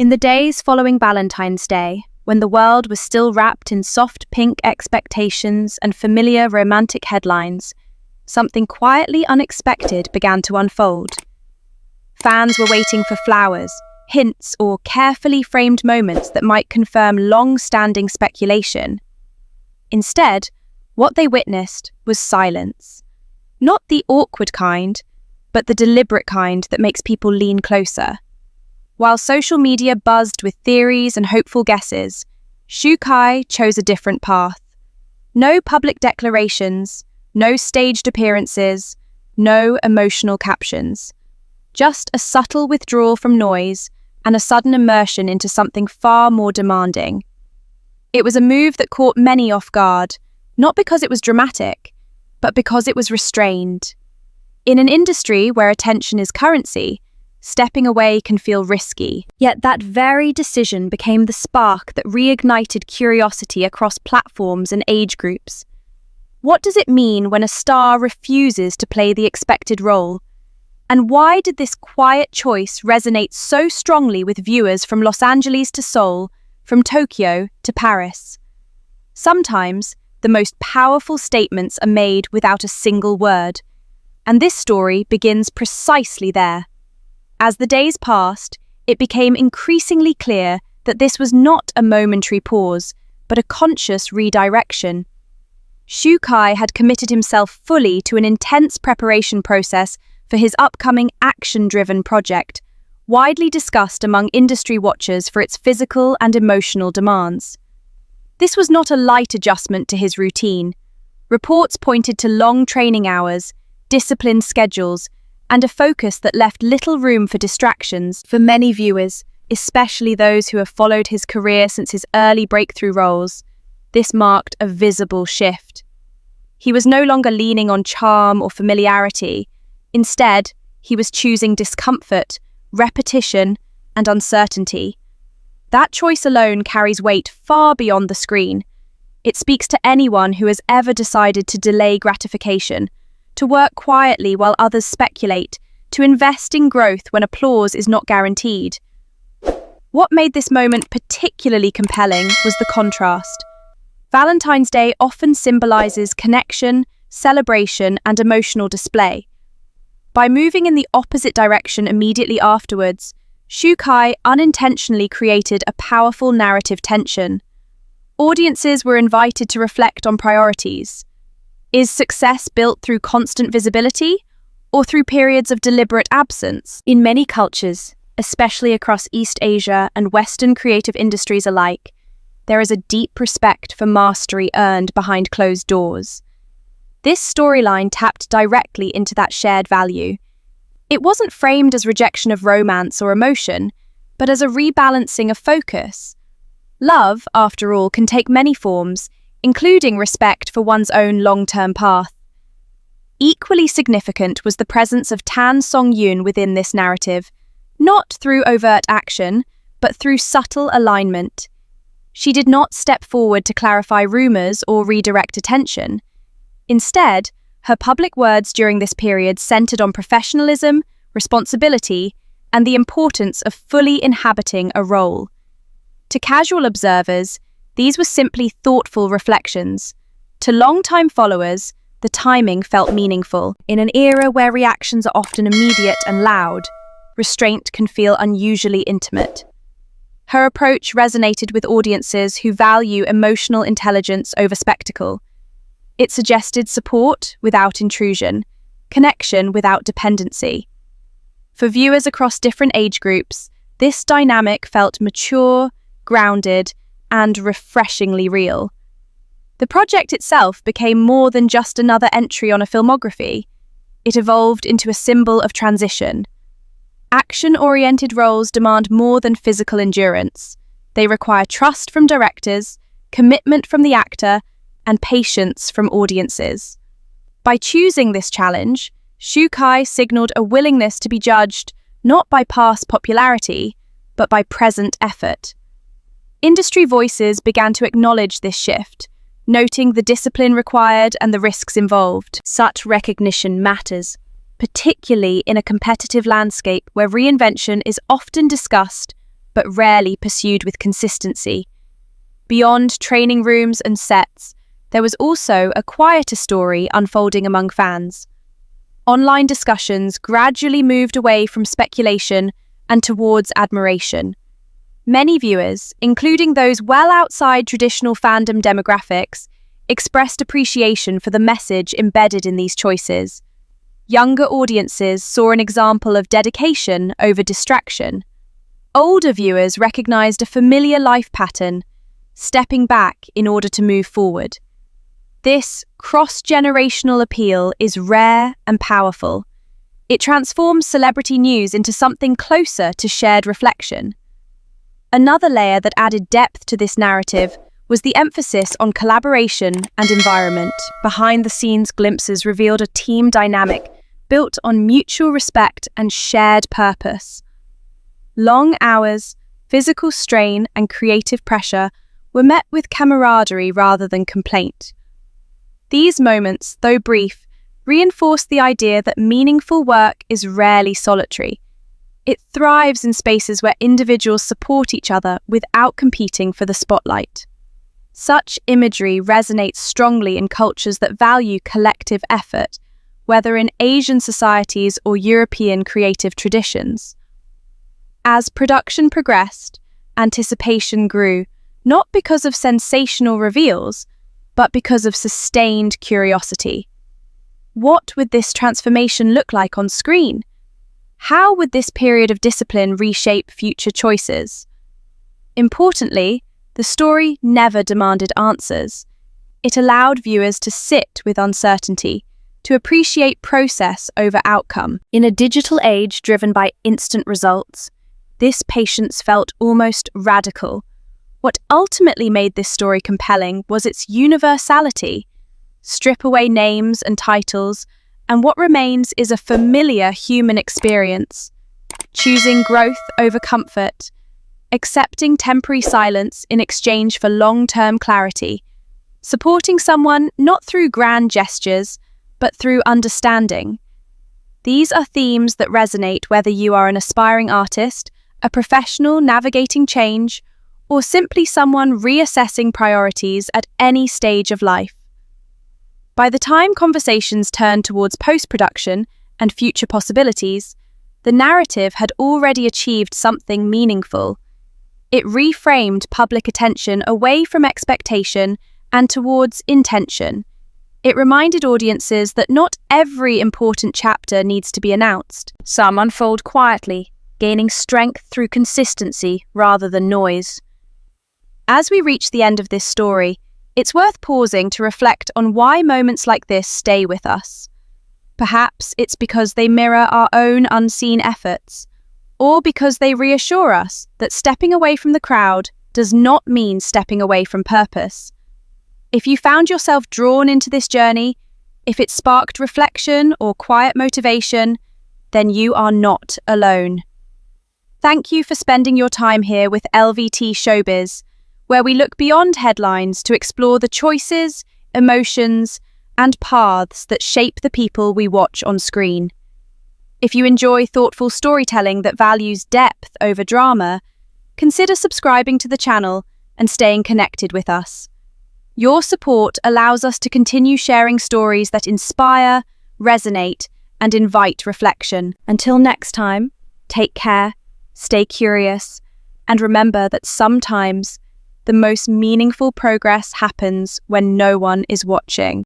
In the days following Valentine's Day, when the world was still wrapped in soft pink expectations and familiar romantic headlines, something quietly unexpected began to unfold. Fans were waiting for flowers, hints, or carefully framed moments that might confirm long-standing speculation. Instead, what they witnessed was silence. Not the awkward kind, but the deliberate kind that makes people lean closer. While social media buzzed with theories and hopeful guesses, Shukai chose a different path. No public declarations, no staged appearances, no emotional captions. Just a subtle withdrawal from noise and a sudden immersion into something far more demanding. It was a move that caught many off guard, not because it was dramatic, but because it was restrained. In an industry where attention is currency, stepping away can feel risky. Yet that very decision became the spark that reignited curiosity across platforms and age groups. What does it mean when a star refuses to play the expected role? And why did this quiet choice resonate so strongly with viewers from Los Angeles to Seoul, from Tokyo to Paris? Sometimes, the most powerful statements are made without a single word. And this story begins precisely there. As the days passed, it became increasingly clear that this was not a momentary pause, but a conscious redirection. Shukai had committed himself fully to an intense preparation process for his upcoming action-driven project, widely discussed among industry watchers for its physical and emotional demands. This was not a light adjustment to his routine. Reports pointed to long training hours, disciplined schedules, and a focus that left little room for distractions for many viewers, especially those who have followed his career since his early breakthrough roles. This marked a visible shift. He was no longer leaning on charm or familiarity. Instead, he was choosing discomfort, repetition, and uncertainty. That choice alone carries weight far beyond the screen. It speaks to anyone who has ever decided to delay gratification, to work quietly while others speculate, to invest in growth when applause is not guaranteed. What made this moment particularly compelling was the contrast. Valentine's Day often symbolizes connection, celebration, and emotional display. By moving in the opposite direction immediately afterwards, Shukai unintentionally created a powerful narrative tension. Audiences were invited to reflect on priorities. Is success built through constant visibility, or through periods of deliberate absence? In many cultures, especially across East Asia and Western creative industries alike, there is a deep respect for mastery earned behind closed doors. This storyline tapped directly into that shared value. It wasn't framed as rejection of romance or emotion, but as a rebalancing of focus. Love, after all, can take many forms, including respect for one's own long-term path. Equally significant was the presence of Tan Songyun within this narrative, not through overt action, but through subtle alignment. She did not step forward to clarify rumors or redirect attention. Instead, her public words during this period centered on professionalism, responsibility, and the importance of fully inhabiting a role. To casual observers, these were simply thoughtful reflections. To long-time followers, the timing felt meaningful. In an era where reactions are often immediate and loud, restraint can feel unusually intimate. Her approach resonated with audiences who value emotional intelligence over spectacle. It suggested support without intrusion, connection without dependency. For viewers across different age groups, this dynamic felt mature, grounded, and refreshingly real. The project itself became more than just another entry on a filmography. It evolved into a symbol of transition. Action-oriented roles demand more than physical endurance. They require trust from directors, commitment from the actor, and patience from audiences. By choosing this challenge, Shukai signaled a willingness to be judged not by past popularity, but by present effort. Industry voices began to acknowledge this shift, noting the discipline required and the risks involved. Such recognition matters, particularly in a competitive landscape where reinvention is often discussed but rarely pursued with consistency. Beyond training rooms and sets, there was also a quieter story unfolding among fans. Online discussions gradually moved away from speculation and towards admiration. Many viewers, including those well outside traditional fandom demographics, expressed appreciation for the message embedded in these choices. Younger audiences saw an example of dedication over distraction. Older viewers recognized a familiar life pattern, stepping back in order to move forward. This cross-generational appeal is rare and powerful. It transforms celebrity news into something closer to shared reflection. Another layer that added depth to this narrative was the emphasis on collaboration and environment. Behind-the-scenes glimpses revealed a team dynamic built on mutual respect and shared purpose. Long hours, physical strain, and creative pressure were met with camaraderie rather than complaint. These moments, though brief, reinforced the idea that meaningful work is rarely solitary. It thrives in spaces where individuals support each other without competing for the spotlight. Such imagery resonates strongly in cultures that value collective effort, whether in Asian societies or European creative traditions. As production progressed, anticipation grew, not because of sensational reveals, but because of sustained curiosity. What would this transformation look like on screen? How would this period of discipline reshape future choices? Importantly, the story never demanded answers. It allowed viewers to sit with uncertainty, to appreciate process over outcome. In a digital age driven by instant results, this patience felt almost radical. What ultimately made this story compelling was its universality. Strip away names and titles, and what remains is a familiar human experience. Choosing growth over comfort, accepting temporary silence in exchange for long-term clarity, supporting someone not through grand gestures, but through understanding. These are themes that resonate whether you are an aspiring artist, a professional navigating change, or simply someone reassessing priorities at any stage of life. By the time conversations turned towards post-production and future possibilities, the narrative had already achieved something meaningful. It reframed public attention away from expectation and towards intention. It reminded audiences that not every important chapter needs to be announced. Some unfold quietly, gaining strength through consistency rather than noise. As we reach the end of this story, it's worth pausing to reflect on why moments like this stay with us. Perhaps it's because they mirror our own unseen efforts, or because they reassure us that stepping away from the crowd does not mean stepping away from purpose. If you found yourself drawn into this journey, if it sparked reflection or quiet motivation, then you are not alone. Thank you for spending your time here with LVT-SHOWBIZ, where we look beyond headlines to explore the choices, emotions, and paths that shape the people we watch on screen. If you enjoy thoughtful storytelling that values depth over drama, consider subscribing to the channel and staying connected with us. Your support allows us to continue sharing stories that inspire, resonate, and invite reflection. Until next time, take care, stay curious, and remember that sometimes the most meaningful progress happens when no one is watching.